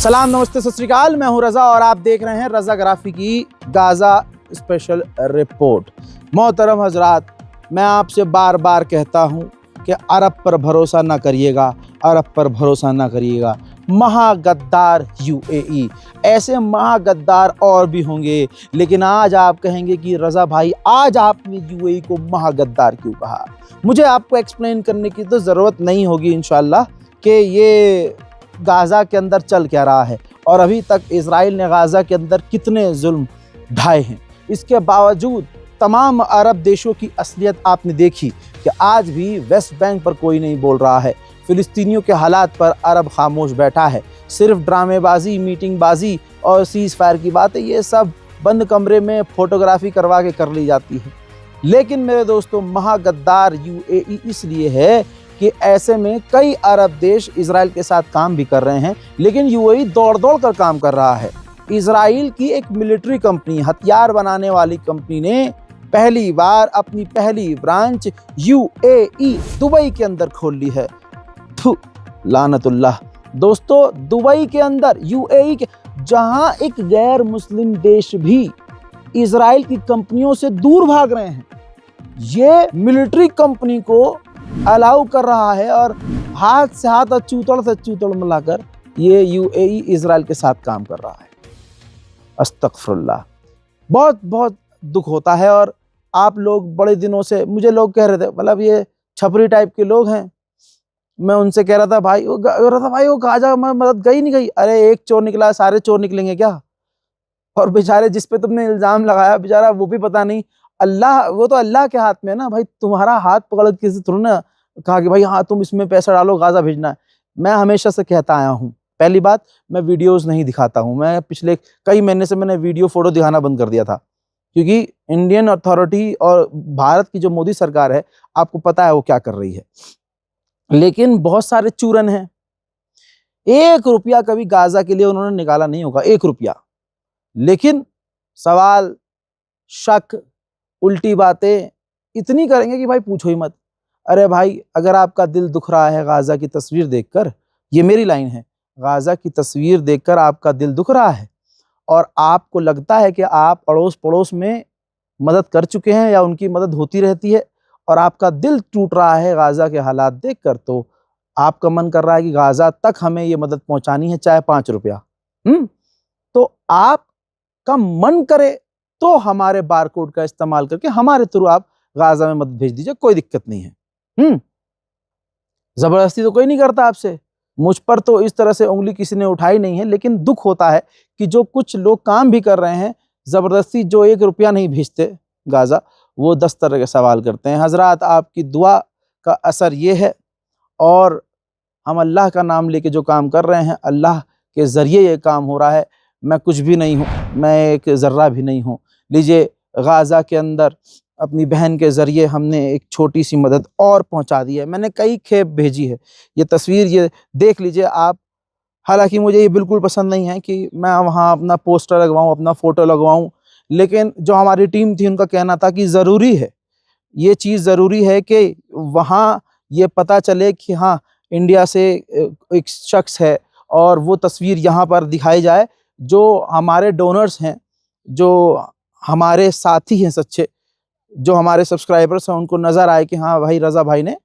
सलाम, नमस्ते, सत श्री अकाल। मैं हूं रज़ा और आप देख रहे हैं रज़ाग्राफी की गाज़ा स्पेशल रिपोर्ट। मोहतरम हजरात, मैं आपसे बार बार कहता हूं कि अरब पर भरोसा ना करिएगा, अरब पर भरोसा ना करिएगा। महागद्दार यूएई, ऐसे महागद्दार और भी होंगे, लेकिन आज आप कहेंगे कि रज़ा भाई आज आपने यूएई को महागद्दार क्यों कहा। मुझे आपको एक्सप्लेन करने की तो ज़रूरत नहीं होगी इंशाल्लाह कि ये गाज़ा के अंदर चल क्या रहा है और अभी तक इजराइल ने गाज़ा के अंदर कितने जुल्म ढाए हैं। इसके बावजूद तमाम अरब देशों की असलियत आपने देखी कि आज भी वेस्ट बैंक पर कोई नहीं बोल रहा है। फ़िलिस्तीनियों के हालात पर अरब खामोश बैठा है। सिर्फ ड्रामेबाजी, मीटिंगबाजी और सीज़ फायर की बातें ये सब बंद कमरे में फ़ोटोग्राफी करवा के कर ली जाती है। लेकिन मेरे दोस्तों, महागद्दार यूएई इसलिए है कि ऐसे में कई अरब देश इजराइल के साथ काम भी कर रहे हैं, लेकिन यूएई दौड़ दौड़ कर काम कर रहा है। इजराइल की एक मिलिट्री कंपनी, हथियार बनाने वाली कंपनी ने पहली बार अपनी पहली ब्रांच यूएई दुबई के अंदर खोल ली है। लानतुल्लाह। दोस्तों, दुबई के अंदर, यूएई के, जहां एक गैर मुस्लिम देश भी इजराइल की कंपनियों से दूर भाग रहे हैं, ये मिलिट्री कंपनी को अलाउ कर रहा है और हाथ से हाथ और चूतड़ से चूतड़ मिलाकर ये यूएई इजराइल के साथ काम कर रहा है। अस्तगफुरुल्लाह। बहुत बहुत दुख होता है। और आप लोग बड़े दिनों से मुझे लोग कह रहे थे, मतलब ये छपरी टाइप के लोग हैं, मैं उनसे कह रहा था भाई वो गाजा में मदद गई नहीं गई। अरे एक चोर निकला, सारे चोर निकलेंगे क्या? और बेचारे जिस पे तुमने इल्जाम लगाया, बेचारा वो भी पता नहीं, अल्लाह, वो तो अल्लाह के हाथ में है ना भाई। तुम्हारा हाथ पकड़ के किसी थोड़ा ना कहा कि भाई हाँ तुम इसमें पैसा डालो, गाजा भेजना है। मैं हमेशा से कहता आया हूँ, पहली बात, मैं वीडियोस नहीं दिखाता हूँ। मैं पिछले कई महीने से मैंने वीडियो फोटो दिखाना बंद कर दिया था, क्योंकि इंडियन अथॉरिटी और भारत की जो मोदी सरकार है, आपको पता है वो क्या कर रही है। लेकिन बहुत सारे चूरन हैं, 1 रुपया कभी गाजा के लिए उन्होंने निकाला नहीं होगा, 1 रुपया। लेकिन सवाल, शक, उल्टी बातें इतनी करेंगे कि भाई पूछो ही मत। अरे भाई, अगर आपका दिल दुख रहा है गाजा की तस्वीर देखकर, ये मेरी लाइन है, गाजा की तस्वीर देखकर आपका दिल दुख रहा है और आपको लगता है कि आप अड़ोस पड़ोस में मदद कर चुके हैं या उनकी मदद होती रहती है और आपका दिल टूट रहा है गाजा के हालात देखकर, तो आपका मन कर रहा है कि गाजा तक हमें ये मदद पहुंचानी है, चाहे 5 रुपया। तो आपका मन करे तो हमारे बारकोड का इस्तेमाल करके हमारे थ्रू आप गाजा में मदद भेज दीजिए, कोई दिक्कत नहीं है। जबरदस्ती तो कोई नहीं करता आपसे। मुझ पर तो इस तरह से उंगली किसी ने उठाई नहीं है, लेकिन दुख होता है कि जो कुछ लोग काम भी कर रहे हैं, जबरदस्ती जो 1 रुपया नहीं भेजते गाजा, वो 10 तरह के सवाल करते हैं। हजरात, आपकी दुआ का असर ये है और हम अल्लाह का नाम लेके जो काम कर रहे हैं, अल्लाह के ज़रिए ये काम हो रहा है। मैं कुछ भी नहीं हूँ, मैं एक ज़र्रा भी नहीं हूँ। लीजिए, गाज़ा के अंदर अपनी बहन के ज़रिए हमने एक छोटी सी मदद और पहुँचा दी है। मैंने कई खेप भेजी है। ये तस्वीर ये देख लीजिए आप। हालांकि मुझे ये बिल्कुल पसंद नहीं है कि मैं वहाँ अपना पोस्टर लगवाऊँ, अपना फ़ोटो लगवाऊँ, लेकिन जो हमारी टीम थी उनका कहना था कि ज़रूरी है, ये चीज़ ज़रूरी है कि वहाँ ये पता चले कि हाँ इंडिया से एक शख्स है और वो तस्वीर यहाँ पर दिखाई जाए। जो हमारे डोनर्स हैं, जो हमारे साथी हैं सच्चे, जो हमारे सब्सक्राइबर्स हैं, उनको नज़र आए कि हाँ भाई रज़ा भाई ने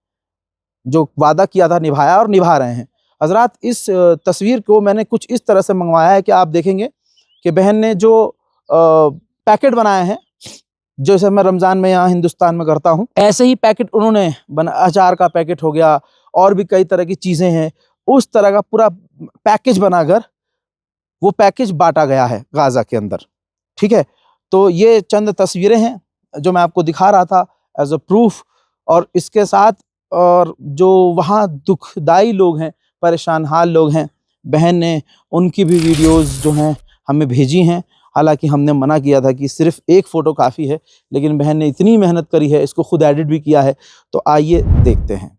जो वादा किया था निभाया और निभा रहे हैं। हजरात, इस तस्वीर को मैंने कुछ इस तरह से मंगवाया है कि आप देखेंगे कि बहन ने जो पैकेट बनाए हैं, जैसे मैं रमज़ान में यहाँ हिंदुस्तान में करता हूँ, ऐसे ही पैकेट उन्होंने अचार का पैकेट हो गया और भी कई तरह की चीज़ें हैं, उस तरह का पूरा पैकेज बनाकर वो पैकेज बांटा गया है गाज़ा के अंदर। ठीक है, तो ये चंद तस्वीरें हैं जो मैं आपको दिखा रहा था एज अ प्रूफ। और इसके साथ और जो वहाँ दुखदाई लोग हैं, परेशान हाल लोग हैं, बहन ने उनकी भी वीडियोस जो हैं हमें भेजी हैं। हालांकि हमने मना किया था कि सिर्फ एक फ़ोटो काफ़ी है, लेकिन बहन ने इतनी मेहनत करी है, इसको खुद एडिट भी किया है। तो आइए देखते हैं।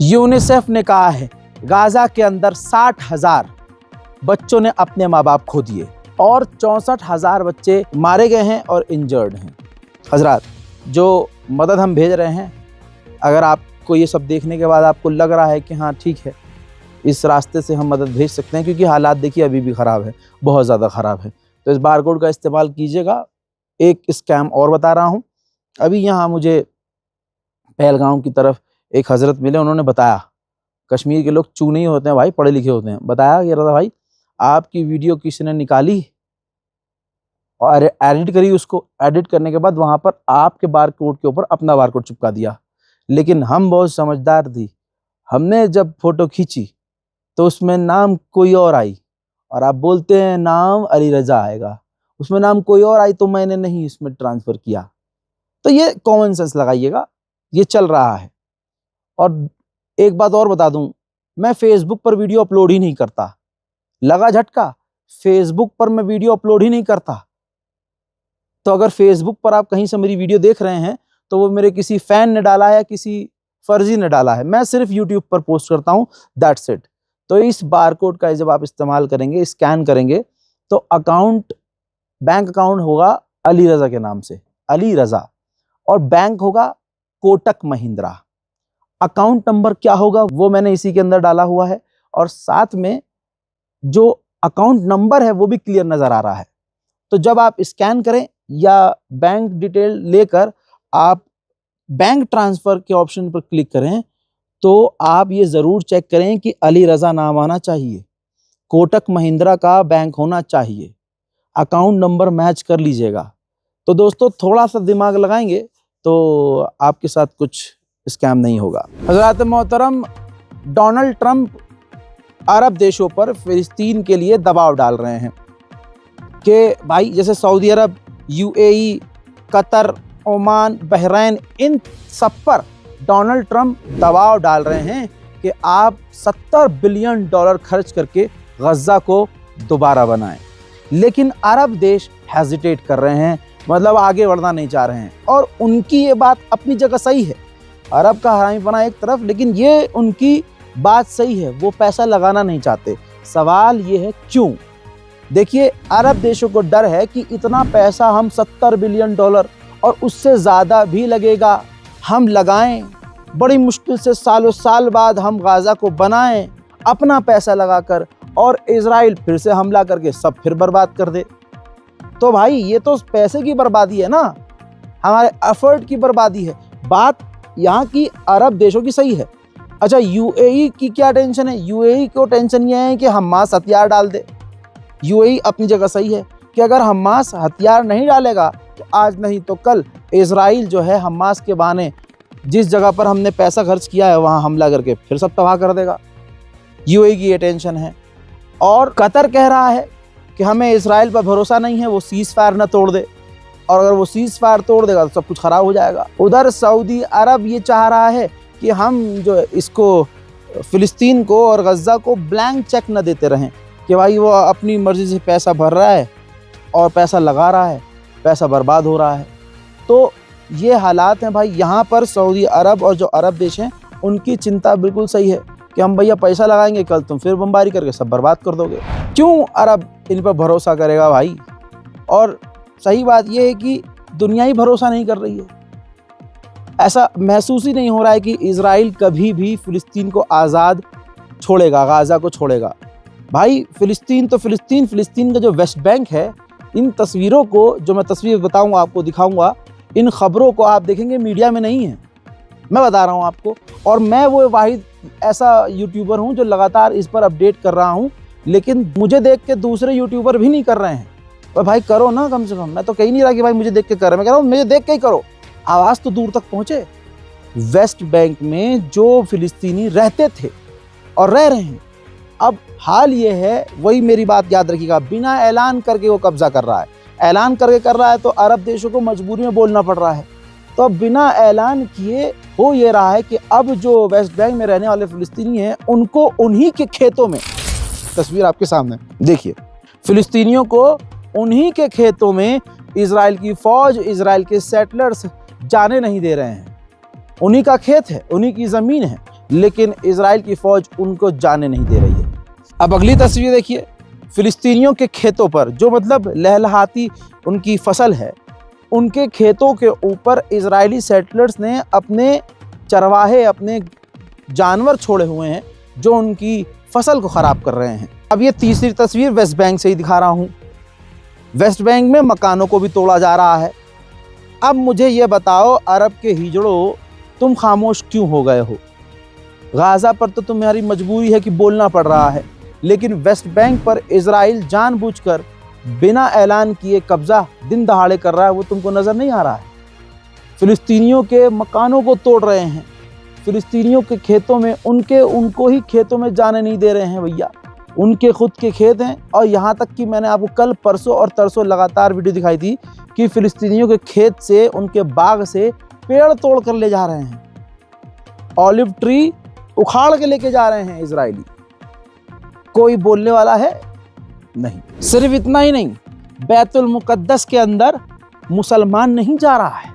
यूनिसेफ ने कहा है गाजा के अंदर 60,000 बच्चों ने अपने माँ बाप खो दिए और 64,000 बच्चे मारे गए हैं और इंजर्ड हैं। हजरात, जो मदद हम भेज रहे हैं, अगर आपको ये सब देखने के बाद आपको लग रहा है कि हाँ ठीक है, इस रास्ते से हम मदद भेज सकते हैं, क्योंकि हालात देखिए अभी भी ख़राब है, बहुत ज़्यादा ख़राब है, तो इस बारकोड का इस्तेमाल कीजिएगा। एक स्कैम और बता रहा हूँ। अभी यहाँ मुझे पहलगाम की तरफ एक हज़रत मिले, उन्होंने बताया कश्मीर के लोग चूने ही होते हैं भाई, पढ़े लिखे होते हैं। बताया कि रज़ा भाई आपकी वीडियो किसी ने निकाली और एडिट करी, उसको एडिट करने के बाद वहाँ पर आपके बारकोड के ऊपर अपना बारकोड चिपका दिया। लेकिन हम बहुत समझदार थी, हमने जब फ़ोटो खींची तो उसमें नाम कोई और आई, और आप बोलते हैं नाम अली रज़ा आएगा, उसमें नाम कोई और आई, तो मैंने नहीं इसमें ट्रांसफ़र किया। तो ये कॉमन सेंस लगाइएगा, ये चल रहा है। और एक बात और बता दूं, मैं फेसबुक पर वीडियो अपलोड ही नहीं करता। लगा झटका, फेसबुक पर मैं वीडियो अपलोड ही नहीं करता। तो अगर फेसबुक पर आप कहीं से मेरी वीडियो देख रहे हैं तो वो मेरे किसी फैन ने डाला है या किसी फर्जी ने डाला है। मैं सिर्फ यूट्यूब पर पोस्ट करता हूँ, दैट्स इट। तो इस बारकोड का जब आप इस्तेमाल करेंगे, स्कैन करेंगे, तो अकाउंट, बैंक अकाउंट होगा अली रज़ा के नाम से, अली रज़ा, और बैंक होगा कोटक महिंद्रा। अकाउंट नंबर क्या होगा वो मैंने इसी के अंदर डाला हुआ है, और साथ में जो अकाउंट नंबर है वो भी क्लियर नज़र आ रहा है। तो जब आप स्कैन करें या बैंक डिटेल लेकर आप बैंक ट्रांसफ़र के ऑप्शन पर क्लिक करें, तो आप ये ज़रूर चेक करें कि अली रज़ा नाम आना चाहिए, कोटक महिंद्रा का बैंक होना चाहिए, अकाउंट नंबर मैच कर लीजिएगा। तो दोस्तों थोड़ा सा दिमाग लगाएंगे तो आपके साथ कुछ स्कैम नहीं होगा। हज़रात मोहतरम, डोनाल्ड ट्रंप अरब देशों पर फ़िलिस्तीन के लिए दबाव डाल रहे हैं कि भाई जैसे सऊदी अरब, यूएई, कतर, ओमान, बहरैन, इन सब पर डोनाल्ड ट्रंप दबाव डाल रहे हैं कि आप $70 बिलियन खर्च करके गज़ा को दोबारा बनाएं। लेकिन अरब देश हेजिटेट कर रहे हैं, मतलब आगे बढ़ना नहीं चाह रहे हैं। और उनकी ये बात अपनी जगह सही है, अरब का हरामीपना एक तरफ, लेकिन ये उनकी बात सही है, वो पैसा लगाना नहीं चाहते। सवाल ये है क्यों? देखिए, अरब देशों को डर है कि इतना पैसा हम $70 बिलियन और उससे ज़्यादा भी लगेगा, हम लगाएं, बड़ी मुश्किल से सालों साल बाद हम गाज़ा को बनाएं अपना पैसा लगाकर, और इजराइल फिर से हमला करके सब फिर बर्बाद कर दे। तो भाई ये तो पैसे की बर्बादी है ना, हमारे एफर्ट की बर्बादी है। बात यहाँ की अरब देशों की सही है। अच्छा, यूएई की क्या टेंशन है? यूएई को टेंशन ये है कि हमास हथियार डाल दे। यूएई अपनी जगह सही है कि अगर हमास हथियार नहीं डालेगा तो आज नहीं तो कल इजराइल जो है हमास के बहाने जिस जगह पर हमने पैसा खर्च किया है वहाँ हमला करके फिर सब तबाह कर देगा। यूएई की ये टेंशन है। और कतर कह रहा है कि हमें इजराइल पर भरोसा नहीं है, वो सीज़ फायर ना तोड़ दे। और अगर वो सीज फायर तोड़ देगा तो सब कुछ खराब हो जाएगा। उधर सऊदी अरब ये चाह रहा है कि हम जो इसको फ़िलिस्तीन को और गज़ा को ब्लैंक चेक न देते रहें, कि भाई वो अपनी मर्ज़ी से पैसा भर रहा है और पैसा लगा रहा है, पैसा बर्बाद हो रहा है। तो ये हालात हैं भाई। यहाँ पर सऊदी अरब और जो अरब देश हैं उनकी चिंता बिल्कुल सही है कि हम भैया पैसा लगाएंगे, कल तुम फिर बमबारी करके सब बर्बाद कर दोगे। क्यों अरब इन पर भरोसा करेगा भाई? और सही बात यह है कि दुनिया ही भरोसा नहीं कर रही है। ऐसा महसूस ही नहीं हो रहा है कि इजराइल कभी भी फ़िलिस्तीन को आज़ाद छोड़ेगा, गाज़ा को छोड़ेगा। भाई फ़िलिस्तीन तो फ़िलिस्तीन का जो वेस्ट बैंक है, इन तस्वीरों को जो मैं तस्वीर बताऊंगा आपको, दिखाऊंगा, इन खबरों को आप देखेंगे मीडिया में नहीं है, मैं बता रहा हूं आपको। और मैं वो वाहिद ऐसा यूट्यूबर हूं जो लगातार इस पर अपडेट कर रहा हूं, लेकिन मुझे देख के दूसरे यूट्यूबर भी नहीं कर रहे हैं। और भाई करो ना कम से कम। मैं तो कहीं नहीं रहा कि भाई मुझे देख के कर रहे, मैं कह रहा हूँ मुझे देख के ही करो, आवाज़ तो दूर तक पहुँचे। वेस्ट बैंक में जो फ़िलिस्तीनी रहते थे और रह रहे हैं, अब हाल ये है, वही मेरी बात याद रखिएगा, बिना ऐलान करके वो कब्जा कर रहा है। ऐलान करके कर रहा है तो अरब देशों को मजबूरी में बोलना पड़ रहा है। तो अब बिना ऐलान किए हो ये रहा है कि अब जो वेस्ट बैंक में रहने वाले फ़िलिस्तीनी हैं उनको उन्हीं के खेतों में, तस्वीर आपके सामने देखिए, फ़िलिस्तीनियों को उन्हीं के खेतों में इजराइल की फ़ौज, इजराइल के सेटलर्स जाने नहीं दे रहे हैं। उन्हीं का खेत है, उन्हीं की ज़मीन है, लेकिन इजराइल की फ़ौज उनको जाने नहीं दे रही है। अब अगली तस्वीर देखिए, फ़िलिस्तीनियों के खेतों पर, जो मतलब लहलहाती उनकी फसल है, उनके खेतों के ऊपर इजरायली सेटलर्स ने अपने चरवाहे, अपने जानवर छोड़े हुए हैं जो उनकी फसल को ख़राब कर रहे हैं। अब ये तीसरी तस्वीर वेस्ट बैंक से ही दिखा रहा हूँ। वेस्ट बैंक में मकानों को भी तोड़ा जा रहा है। अब मुझे ये बताओ अरब के हिजड़ों, तुम खामोश क्यों हो गए हो? गाज़ा पर तो तुम्हारी मजबूरी है कि बोलना पड़ रहा है, लेकिन वेस्ट बैंक पर इजराइल जानबूझकर बिना ऐलान किए कब्जा दिन दहाड़े कर रहा है, वो तुमको नज़र नहीं आ रहा है? फ़िलिस्तीनियों के मकानों को तोड़ रहे हैं, फ़िलिस्तीनियों के खेतों में उनको ही खेतों में जाने नहीं दे रहे हैं भैया। उनके खुद के खेत हैं, और यहाँ तक कि मैंने आपको कल, परसों और तरसों लगातार वीडियो दिखाई थी कि फ़िलिस्तीनियों के खेत से, उनके बाग से पेड़ तोड़ कर ले जा रहे हैं, ऑलिव ट्री उखाड़ के लेके जा रहे हैं इजरायली। कोई बोलने वाला है नहीं। सिर्फ इतना ही नहीं, बैतुल मुकद्दस के अंदर मुसलमान नहीं जा रहा है,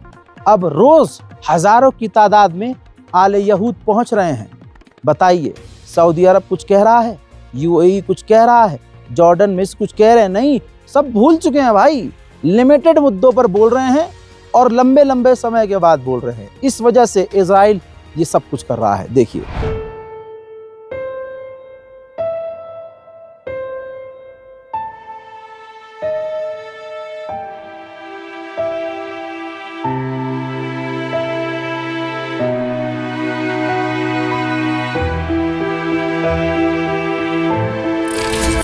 अब रोज़ हज़ारों की तादाद में आले यहूद पहुंच रहे हैं। बताइए, सऊदी अरब कुछ कह रहा है, यूएई कुछ कह रहा है, जॉर्डन मिस्र कुछ कह रहे हैं? नहीं, सब भूल चुके हैं भाई। लिमिटेड मुद्दों पर बोल रहे हैं और लंबे लंबे समय के बाद बोल रहे हैं। इस वजह से इजराइल ये सब कुछ कर रहा है। देखिए,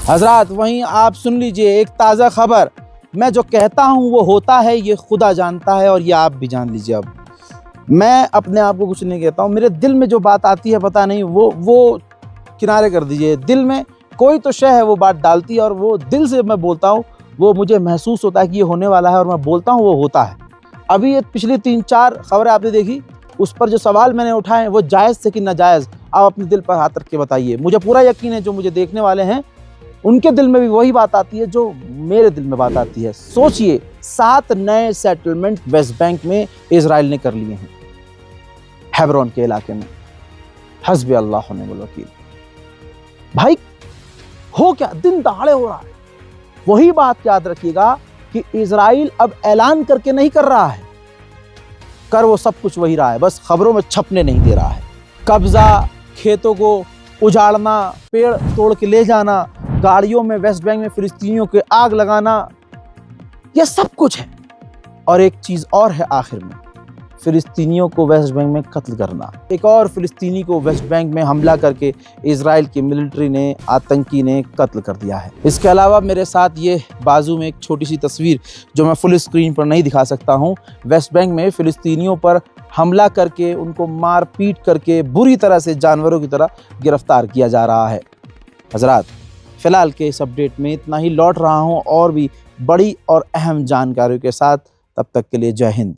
हजरात वहीं आप सुन लीजिए एक ताज़ा खबर। मैं जो कहता हूँ वो होता है, ये खुदा जानता है, और ये आप भी जान लीजिए। अब मैं अपने आप को कुछ नहीं कहता हूँ, मेरे दिल में जो बात आती है पता नहीं, वो किनारे कर दीजिए। दिल में कोई तो शय है, वो बात डालती है, और वो दिल से मैं बोलता हूँ, वो मुझे महसूस होता है कि ये होने वाला है, और मैं बोलता हूँ वो होता है। अभी ये पिछली 3-4 खबरें आपने देखी, उस पर जो सवाल मैंने उठाए वो जायज़ थे कि नाजायज़, आप अपने दिल पर हाथ रख के बताइए। मुझे पूरा यकीन है जो मुझे देखने वाले हैं उनके दिल में भी वही बात आती है जो मेरे दिल में बात आती है। सोचिए, 7 नए सेटलमेंट वेस्ट बैंक में इजराइल ने कर लिए हैं, हेब्रोन के इलाके में। हस्बी अल्लाह व निअमल वकील। भाई हो क्या, दिन दहाड़े हो रहा है। वही बात याद रखिएगा कि इजराइल अब ऐलान करके नहीं कर रहा है, कर वो सब कुछ वही रहा है, बस खबरों में छपने नहीं दे रहा है। कब्जा, खेतों को उजाड़ना, पेड़ तोड़ के ले जाना, गाड़ियों में वेस्ट बैंक में फ़िलिस्तीनियों के आग लगाना, यह सब कुछ है। और एक चीज़ और है आखिर में, फ़िलिस्तीनियों को वेस्ट बैंक में कत्ल करना। एक और फ़िलिस्तीनी को वेस्ट बैंक में हमला करके इजराइल की मिलिट्री ने, आतंकी ने कत्ल कर दिया है। इसके अलावा मेरे साथ ये बाजू में एक छोटी सी तस्वीर जो मैं फुल स्क्रीन पर नहीं दिखा सकता हूँ, वेस्ट बैंक में फ़िलिस्तीनियों पर हमला करके, उनको मार पीट करके बुरी तरह से जानवरों की तरह गिरफ्तार किया जा रहा है। हजरात, फ़िलहाल के इस अपडेट में इतना ही। लौट रहा हूँ और भी बड़ी और अहम जानकारियों के साथ। तब तक के लिए जय हिंद।